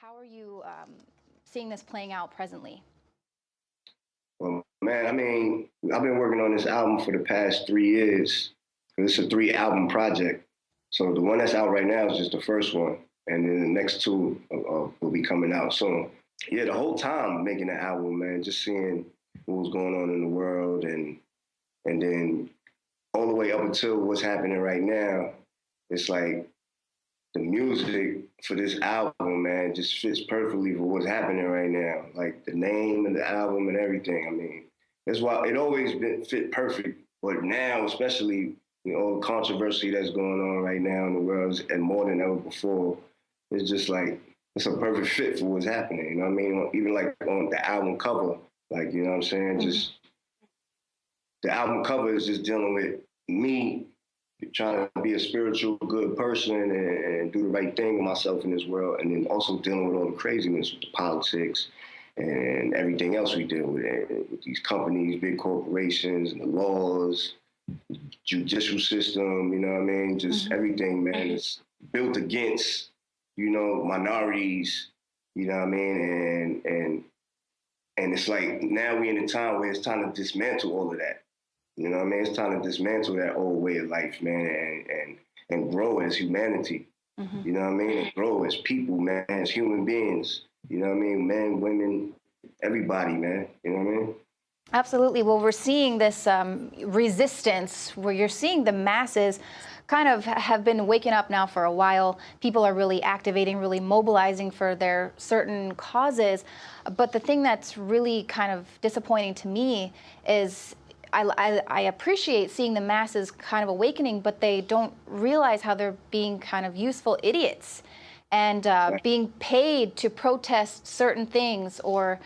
how are you seeing this playing out presently? Well, man, I mean, I've been working on this album for the past 3 years. It's a 3 album project. So the one that's out right now is just the first one, and then the next two will be coming out soon. Yeah, the whole time making the album, man, just seeing what was going on in the world, and then all the way up until what's happening right now. It's like the music for this album, man, just fits perfectly for what's happening right now. Like the name and the album and everything. I mean, that's why it always been fit perfect. But now, especially all the controversy that's going on right now in the world, and more than ever before, it's just like it's a perfect fit for what's happening. You know what I mean? Even like on the album cover, like you know what I'm saying? Mm-hmm. Just the album cover is just dealing with me trying to be a spiritual, good person and do the right thing with myself in this world, and then also dealing with all the craziness with the politics and everything else we deal with these companies, big corporations, and the laws, judicial system. You know what I mean? Just everything, man, is built against minorities. You know what I mean? And it's like now we in a time where it's time to dismantle all of that. You know what I mean? It's time to dismantle that old way of life, man, and grow as humanity. Mm-hmm. You know what I mean? And grow as people, man, as human beings. You know what I mean? Men, women, everybody, man. You know what I mean? Absolutely. Well, we're seeing this resistance where you're seeing the masses kind of have been waking up now for a while. People are really activating, really mobilizing for their certain causes. But the thing that's really kind of disappointing to me is I appreciate seeing the masses kind of awakening, but they don't realize how they're being kind of useful idiots and being paid to protest certain things. Or,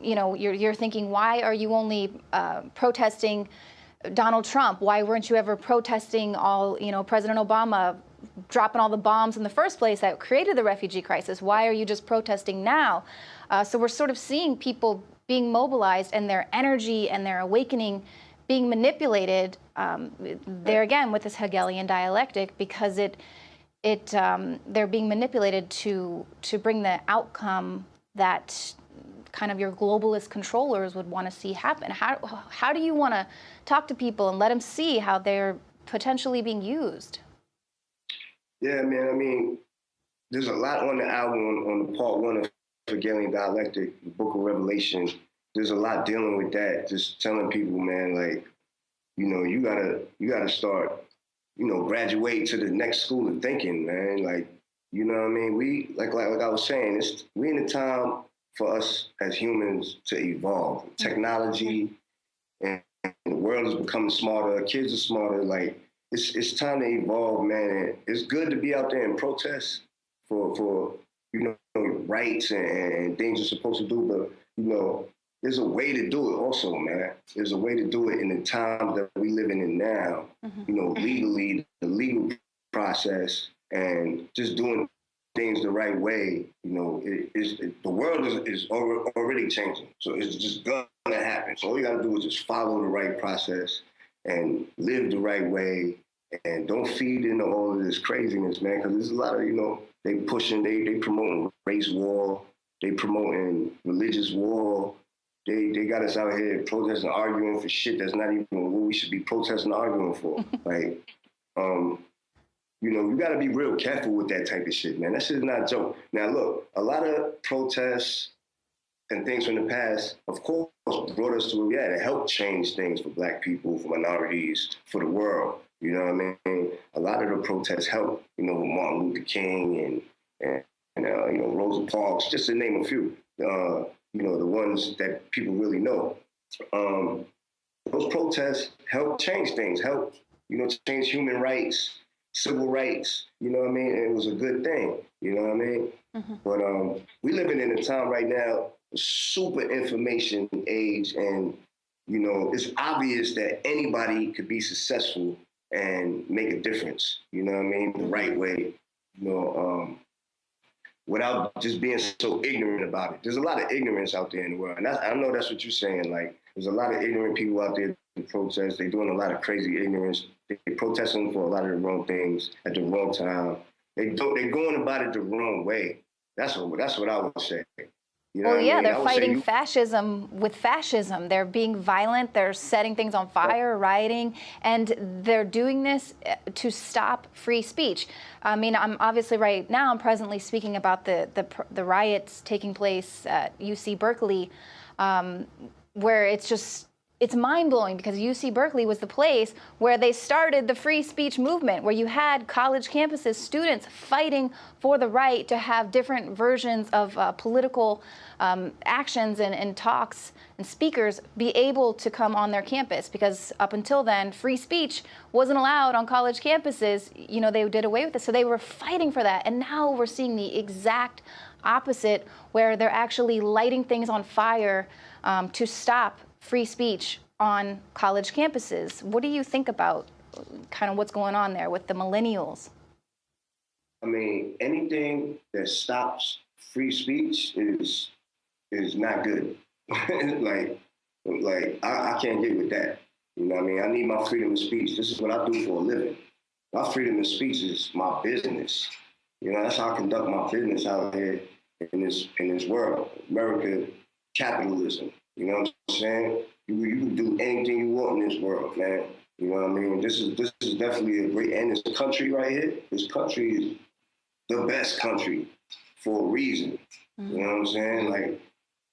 you're thinking, why are you only protesting Donald Trump? Why weren't you ever protesting President Obama dropping all the bombs in the first place that created the refugee crisis? Why are you just protesting now? So we're sort of seeing people being mobilized and their energy and their awakening being manipulated there again with this Hegelian dialectic, because they're being manipulated to bring the outcome that kind of your globalist controllers would want to see happen. How do you want to talk to people and let them see how they're potentially being used? Yeah, man. I mean, there's a lot on the album on the part one of Hegelian dialectic, the Book of Revelation. There's a lot dealing with that. Just telling people, man, like, you gotta start, graduate to the next school of thinking, man. Like, you know what I mean? We like I was saying, we in a time for us as humans to evolve. Technology and the world is becoming smarter. Kids are smarter. Like it's time to evolve, man. And it's good to be out there and protest for rights and things you're supposed to do, but there's a way to do it also, man. There's a way to do it in the times that we living in now, legally, the legal process, and just doing things the right way. The world is already changing. So it's just gonna happen. So all you gotta do is just follow the right process and live the right way, and don't feed into all of this craziness, man, because there's a lot of, they promoting race war, they promoting religious war. They got us out here protesting, arguing for shit that's not even what we should be protesting, arguing for. Like, you got to be real careful with that type of shit, man. That shit is not a joke. Now, look, a lot of protests and things from the past, of course, brought us to, it helped change things for Black people, for minorities, for the world. You know what I mean? A lot of the protests helped, with Martin Luther King and Rosa Parks, just to name a few. The ones that people really know. Those protests help change things, help, change human rights, civil rights, you know what I mean? And it was a good thing, you know what I mean? Mm-hmm. But we living in a time right now, super information age, and, it's obvious that anybody could be successful and make a difference, you know what I mean? The right way, without just being so ignorant about it. There's a lot of ignorance out there in the world. And I know that's what you're saying. Like, there's a lot of ignorant people out there that protest. They're doing a lot of crazy ignorance. They're protesting for a lot of the wrong things at the wrong time. They're going about it the wrong way. That's what I would say. You know Well, what I yeah, mean? they're I would say fighting you. fascism with fascism. They're being violent. They're setting things on fire, rioting, and they're doing this to stop free speech. I mean, I'm presently speaking about the riots taking place at UC Berkeley, where it's mind-blowing because UC Berkeley was the place where they started the free speech movement, where you had college campuses, students fighting for the right to have different versions of political actions and talks and speakers be able to come on their campus, because up until then, free speech wasn't allowed on college campuses. You know, they did away with it. So they were fighting for that. And now we're seeing the exact opposite, where they're actually lighting things on fire to stop free speech on college campuses. What do you think about kind of what's going on there with the millennials? I mean, anything that stops free speech is not good. like I can't get with that. You know what I mean? I need my freedom of speech. This is what I do for a living. My freedom of speech is my business. You know, that's how I conduct my business out here in this world. America, capitalism. You know what I'm saying? You can do anything you want in this world, man. You know what I mean? This is definitely a great, and this country right here, this country is the best country for a reason. You know what I'm saying? Like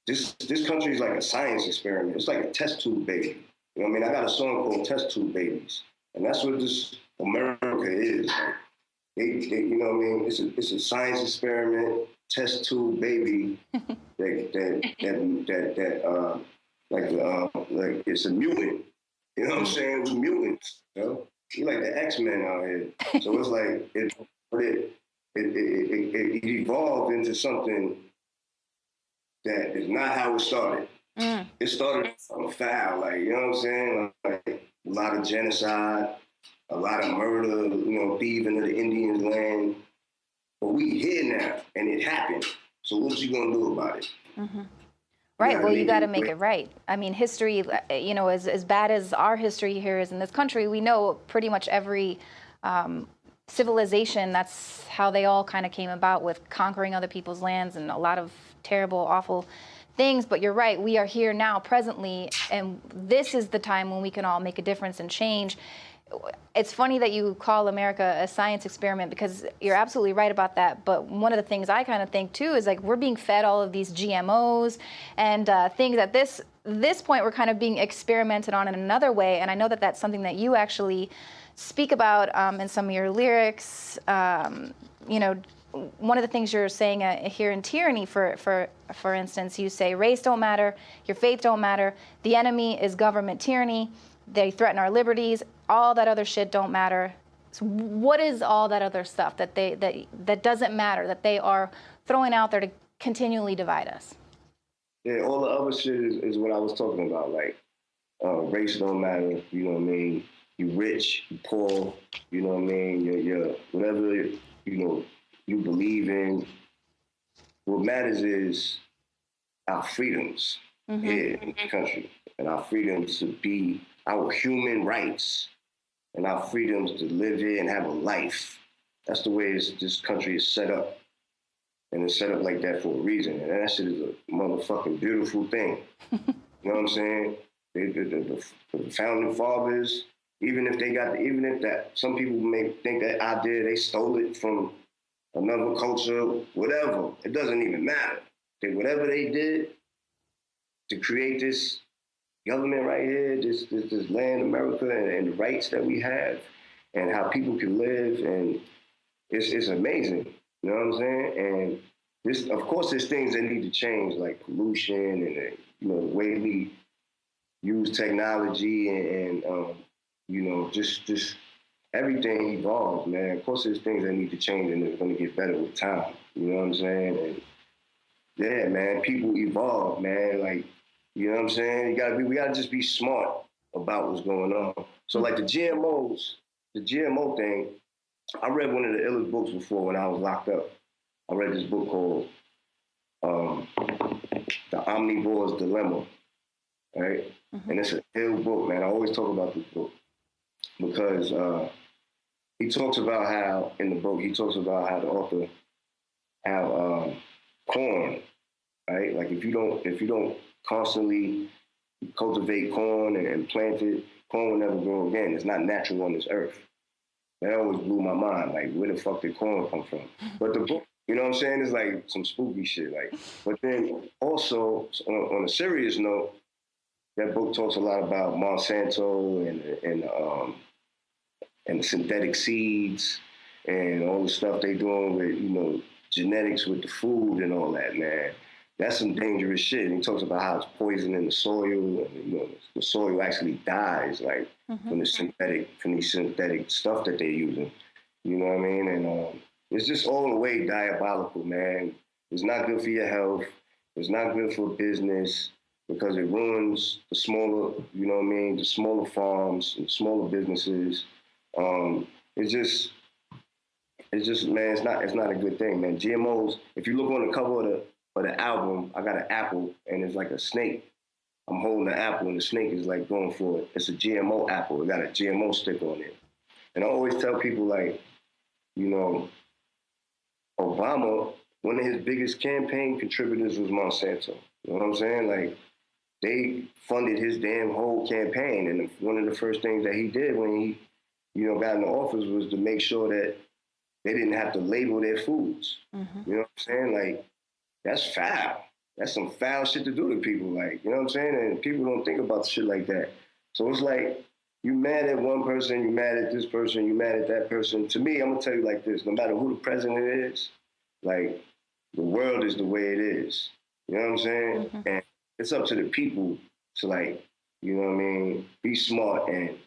this country is like a science experiment. It's like a test tube baby. You know what I mean? I got a song called Test Tube Babies. And that's what this America is. Like, you know what I mean? It's a science experiment, test tube baby like it's a mutant. You know what I'm saying? We're mutants. You know? We like the X-Men out here. So it's like it evolved into something that is not how it started. It started on foul, like, you know what I'm saying? Like a lot of genocide, a lot of murder, you know, thieving of the Indians' land. But we here now, and it happened. So what you gonna do about it? Right. Well, you got to make it right. I mean, history, you know, as bad as our history here is in this country, we know pretty much every civilization, that's how they all kind of came about, with conquering other people's lands and a lot of terrible, awful things. But you're right. We are here now presently, and this is the time when we can all make a difference and change. It's funny that you call America a science experiment, because you're absolutely right about that. But one of the things I kind of think too is, like, we're being fed all of these GMOs and things at this point we're kind of being experimented on in another way. And I know that that's something that you actually speak about in some of your lyrics. You know, one of the things you're saying here in Tyranny, for instance, you say race don't matter, your faith don't matter, the enemy is government tyranny. They threaten our liberties. All that other shit don't matter. So what is all that other stuff that doesn't matter, that they are throwing out there to continually divide us? Yeah, all the other shit is what I was talking about. Like, race don't matter. You know what I mean? You rich, you poor. You know what I mean? You're whatever you believe in. What matters is our freedoms here in this country, and our freedoms to be our human rights, and our freedoms to live here and have a life. That's the way this country is set up. And it's set up like that for a reason. And that shit is a motherfucking beautiful thing. You know what I'm saying? The founding fathers, even if that, some people may think that idea, they stole it from another culture, whatever. It doesn't even matter. Whatever they did to create this government right here, this land, America, and the rights that we have, and how people can live, and it's amazing. You know what I'm saying? And this, of course, there's things that need to change, like pollution and the way we use technology and just everything evolves, man. Of course, there's things that need to change, and they're going to get better with time. You know what I'm saying? And yeah, man, people evolve, man. Like, you know what I'm saying? We gotta just be smart about what's going on. So like the GMO thing, I read one of the illest books before when I was locked up. I read this book called The Omnivore's Dilemma, right? And it's an ill book, man. I always talk about this book because he talks about how, in the book, he talks about how the author, how corn, right? Like if you don't constantly cultivate corn and plant it, corn will never grow again. It's not natural on this earth. That always blew my mind. Like, where the fuck did corn come from? But the book, you know what I'm saying? It's like some spooky shit. Like, but then also on a serious note, that book talks a lot about Monsanto and the synthetic seeds and all the stuff they doing with, genetics with the food and all that, man. That's some dangerous shit. And he talks about how it's poisoning the soil, and the soil actually dies, like from these synthetic stuff that they're using. You know what I mean? And it's just all the way diabolical, man. It's not good for your health. It's not good for business because it ruins the smaller, you know what I mean, the smaller farms and smaller businesses. It's just, man, it's not a good thing, man. GMOs. If you look on the cover of the album, I got an apple and it's like a snake. I'm holding the apple and the snake is like going for it. It's a GMO apple. It got a GMO sticker on it. And I always tell people, like, Obama, one of his biggest campaign contributors was Monsanto. You know what I'm saying? Like, they funded his damn whole campaign. And one of the first things that he did when he, got in the office was to make sure that they didn't have to label their foods. You know what I'm saying? Like, that's foul. That's some foul shit to do to people. Like, you know what I'm saying? And people don't think about shit like that. So it's like, you mad at one person, you mad at this person, you mad at that person. To me, I'm gonna tell you like this, no matter who the president is, like, the world is the way it is. You know what I'm saying? And it's up to the people to, like, you know what I mean, be smart and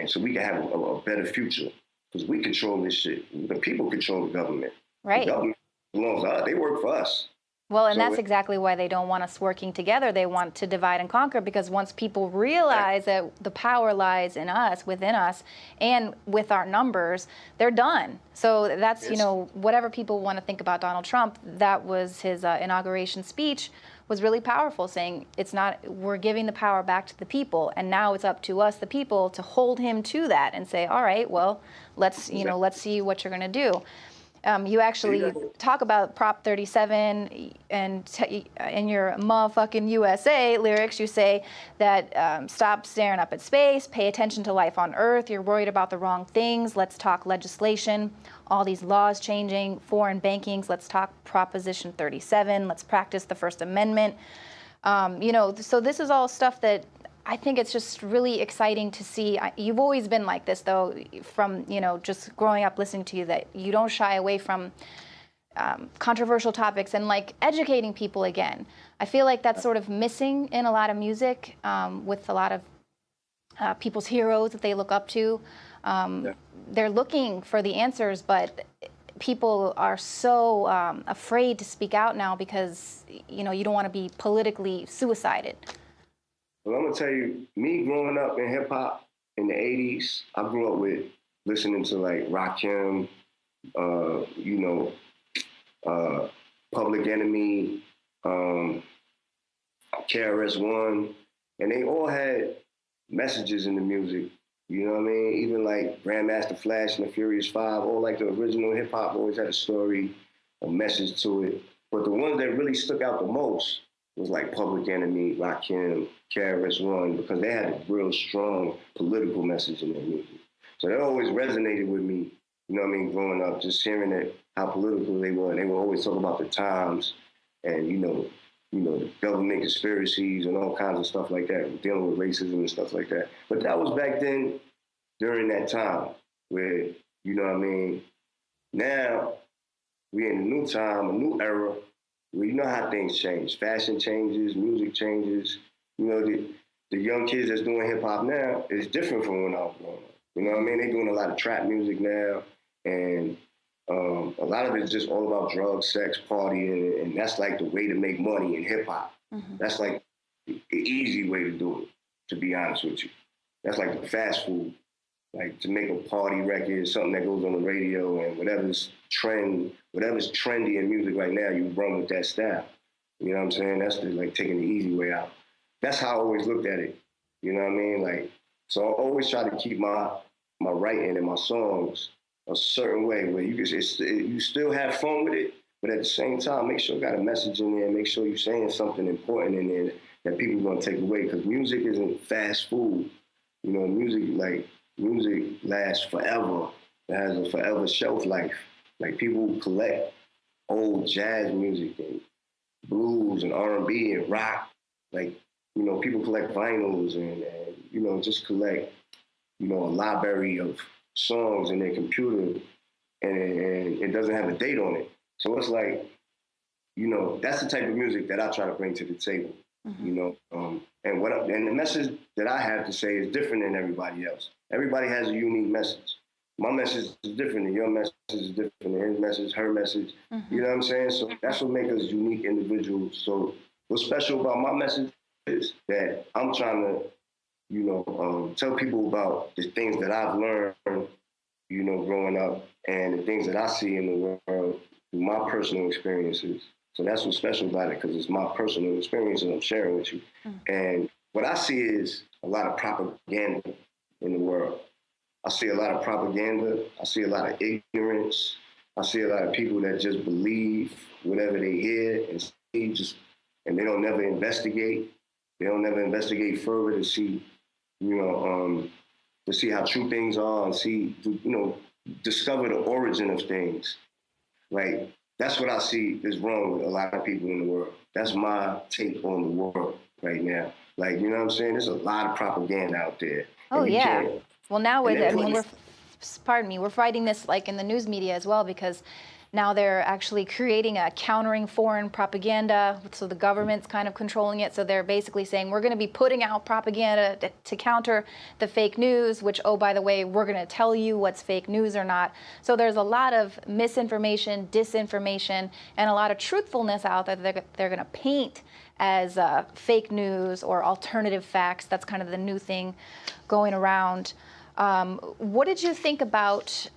so we can have a better future. Because we control this shit. The people control the government. Right. The government belongs to us. They work for us. Well, and that's exactly why they don't want us working together. They want to divide and conquer, because once people realize that the power lies in us, within us, and with our numbers, they're done. So that's, whatever people want to think about Donald Trump, that was his inauguration speech, was really powerful, saying we're giving the power back to the people, and now it's up to us, the people, to hold him to that and say, all right, well, let's see what you're going to do. You actually talk about Prop 37 and in your motherfucking USA lyrics, you say that stop staring up at space, pay attention to life on Earth, you're worried about the wrong things, let's talk legislation, all these laws changing, foreign bankings, let's talk Proposition 37, let's practice the First Amendment. So this is all stuff that I think it's just really exciting to see. You've always been like this, though, from, just growing up listening to you, that you don't shy away from controversial topics and, like, educating people again. I feel like that's sort of missing in a lot of music, with a lot of people's heroes that they look up to. They're looking for the answers, but people are so afraid to speak out now because, you don't want to be politically suicided. Well, I'm gonna tell you, me growing up in hip hop in the '80s, I grew up with listening to like Rakim, Public Enemy, KRS-One, and they all had messages in the music. You know what I mean? Even like Grandmaster Flash and the Furious Five, all like the original hip hop always had a story, a message to it. But the ones that really stuck out the most was like Public Enemy, Rakim, KRS-One, because they had a real strong political message in their music. So that always resonated with me, you know what I mean, growing up, just hearing that how political they were. And they would always talk about the times and, the government conspiracies and all kinds of stuff like that, dealing with racism and stuff like that. But that was back then, during that time, where, you know what I mean, now we're in a new time, a new era, where you know how things change. Fashion changes, music changes. The young kids that's doing hip hop now is different from when I was growing up. You know what I mean? They're doing a lot of trap music now, and a lot of it's just all about drugs, sex, partying, and that's like the way to make money in hip hop. That's like the easy way to do it, to be honest with you. That's like the fast food, like to make a party record, something that goes on the radio, and whatever's trendy in music right now, you run with that style. You know what I'm saying? That's like taking the easy way out. That's how I always looked at it. You know what I mean? Like, so I always try to keep my writing and my songs a certain way where you still have fun with it, But at the same time, make sure you got a message in there. Make sure you're saying something important in there that people are gonna take away. Because music isn't fast food. You know, music lasts forever. It has a forever shelf life. Like people collect old jazz music and blues and R&B and rock. Like, you know, people collect vinyls and you know, just collect, you know, a library of songs in their computer and it doesn't have a date on it. So it's like, you know, that's the type of music that I try to bring to the table, you know. And the message that I have to say is different than everybody else. Everybody has a unique message. My message is different than your message is different than his message, her message. You know what I'm saying? So that's what makes us unique individuals. So what's special about my message is that I'm trying to, you know, tell people about the things that I've learned, you know, growing up and the things that I see in the world through my personal experiences. So that's what's special about it because it's my personal experience and I'm sharing with you. And what I see is a lot of propaganda in the world. I see a lot of propaganda. I see a lot of ignorance. I see a lot of people that just believe whatever they hear and see, and they don't never investigate. They don't never investigate further to see, you know, to see how true things are and you know, discover the origin of things. Like, that's what I see is wrong with a lot of people in the world. That's my take on the world right now. Like, you know what I'm saying? There's a lot of propaganda out there. Oh, yeah. Well, now pardon me, we're fighting this like in the news media as well because now they're actually creating a countering foreign propaganda. So the government's kind of controlling it. So they're basically saying we're going to be putting out propaganda to counter the fake news, which, oh, by the way, we're going to tell you what's fake news or not. So there's a lot of misinformation, disinformation, and a lot of truthfulness out there that they're going to paint as fake news or alternative facts. That's kind of the new thing going around. What did you think about,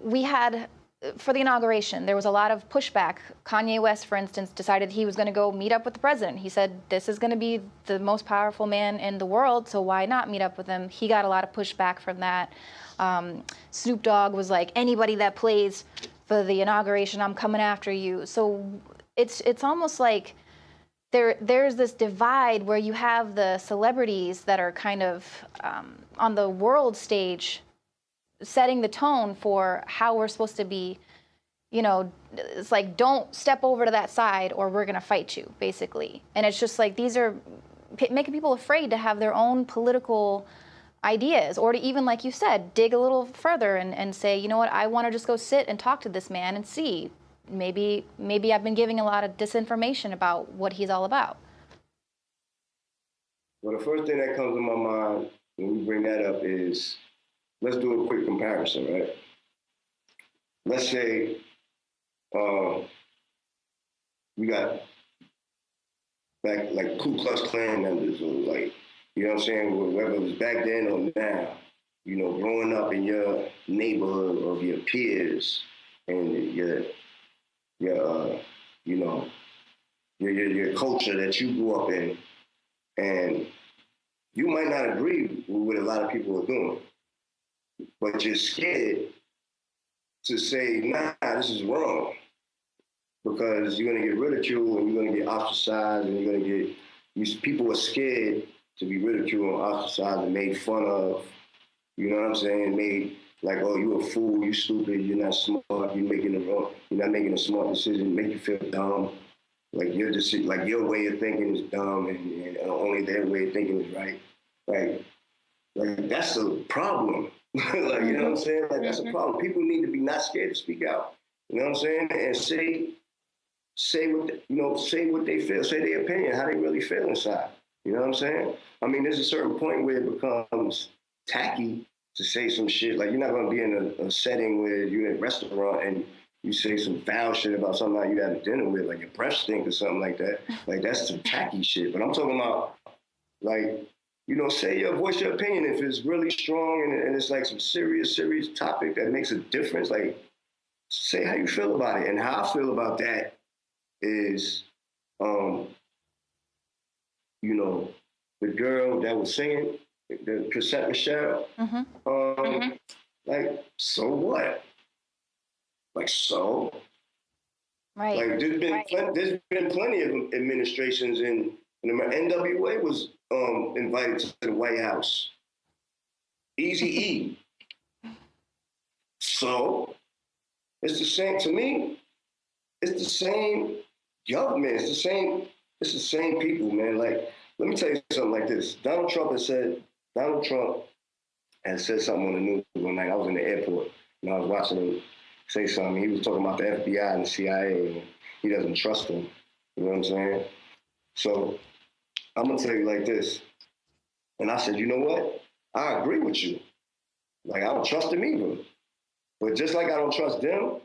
we had, for the inauguration, there was a lot of pushback. Kanye West, for instance, decided he was going to go meet up with the president. He said, this is going to be the most powerful man in the world, so why not meet up with him? He got a lot of pushback from that. Snoop Dogg was like, anybody that plays for the inauguration, I'm coming after you. So it's almost like there's this divide where you have the celebrities that are kind of on the world stage setting the tone for how we're supposed to be, you know, it's like, don't step over to that side or we're going to fight you, basically. And it's just like, these are making people afraid to have their own political ideas or to even, like you said, dig a little further and say, you know what, I want to just go sit and talk to this man and see. Maybe I've been giving a lot of disinformation about what he's all about. Well, the first thing that comes to my mind when we bring that up is, let's do a quick comparison, right? Let's say we got back like Ku Klux Klan members or like, you know what I'm saying, whether it was back then or now, you know, growing up in your neighborhood or your peers and you know, your culture that you grew up in, and you might not agree with what a lot of people are doing, but you're scared to say, nah, this is wrong, because you're gonna get ridiculed and you're gonna get ostracized and you're gonna get, people are scared to be ridiculed and ostracized and made fun of, you know what I'm saying, made like, oh, you a fool, you stupid, you're not smart, you're not making a smart decision, make you feel dumb. Like you're just like your way of thinking is dumb and only their way of thinking is right. Like that's a problem. Like, you know what I'm saying? Like that's a problem. People need to be not scared to speak out. You know what I'm saying? And say what they feel, say their opinion, how they really feel inside. You know what I'm saying? I mean, there's a certain point where it becomes tacky to say some shit. Like, you're not gonna be in a setting where you're in a restaurant and you say some foul shit about somebody you had dinner with, like your breath stink or something like that. Like, that's some tacky shit. But I'm talking about, like, you know, voice your opinion if it's really strong and it's like some serious topic that makes a difference. Like, say how you feel about it. And how I feel about that is, you know, the girl that was singing, the Cassette Michelle, like, so what? Like, so? Right. Like there's been plenty of administrations in NWA was invited to the White House. Easy E. So it's the same to me. It's the same government. It's the same people, man. Like, let me tell you something like this. Donald Trump had said something on the news one night. I was in the airport and I was watching him say something. He was talking about the FBI and the CIA, and he doesn't trust them. You know what I'm saying? So I'm gonna tell you like this. And I said, you know what? I agree with you. Like, I don't trust them either. But just like I don't trust them,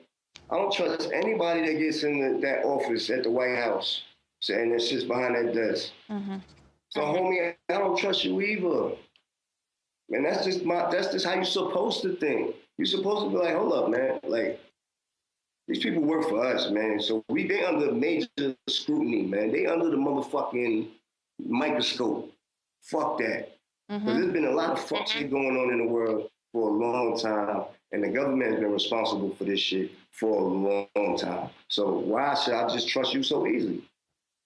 I don't trust anybody that gets in that office at the White House and that sits behind that desk. Mm-hmm. So, homie, I don't trust you either. And that's just how you're supposed to think. You're supposed to be like, hold up, man. Like, these people work for us, man. So they under major scrutiny, man. They under the motherfucking microscope. Fuck that. Because there's been a lot of fuck shit going on in the world for a long time, and the government has been responsible for this shit for a long time. So why should I just trust you so easily?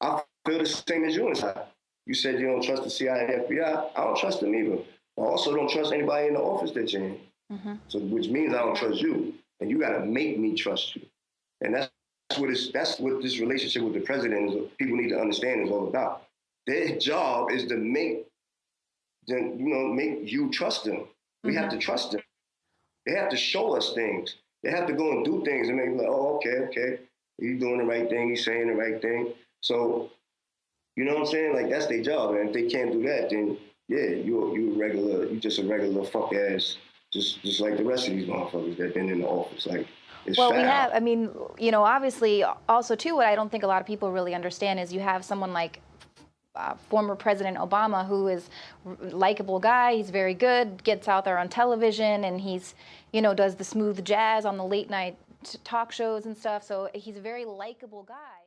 I feel the same as you inside. You said you don't trust the CIA, FBI. I don't trust them either. I also don't trust anybody in the office that you're in. Mm-hmm. So, which means I don't trust you, and you got to make me trust you. And that's what this relationship with the president is. People need to understand is all about. Their job is to make you trust them. We have to trust them. They have to show us things. They have to go and do things and make like, oh, okay, he's doing the right thing, he's saying the right thing. So, you know what I'm saying? Like, that's their job. And if they can't do that, then yeah, you just a regular fuck ass, just like the rest of these motherfuckers that been in the office. Like, it's well, foul. we have, I mean, obviously, also too, what I don't think a lot of people really understand is you have someone like former President Obama, who is a likable guy. He's very good, gets out there on television, and he's, does the smooth jazz on the late night talk shows and stuff. So he's a very likable guy.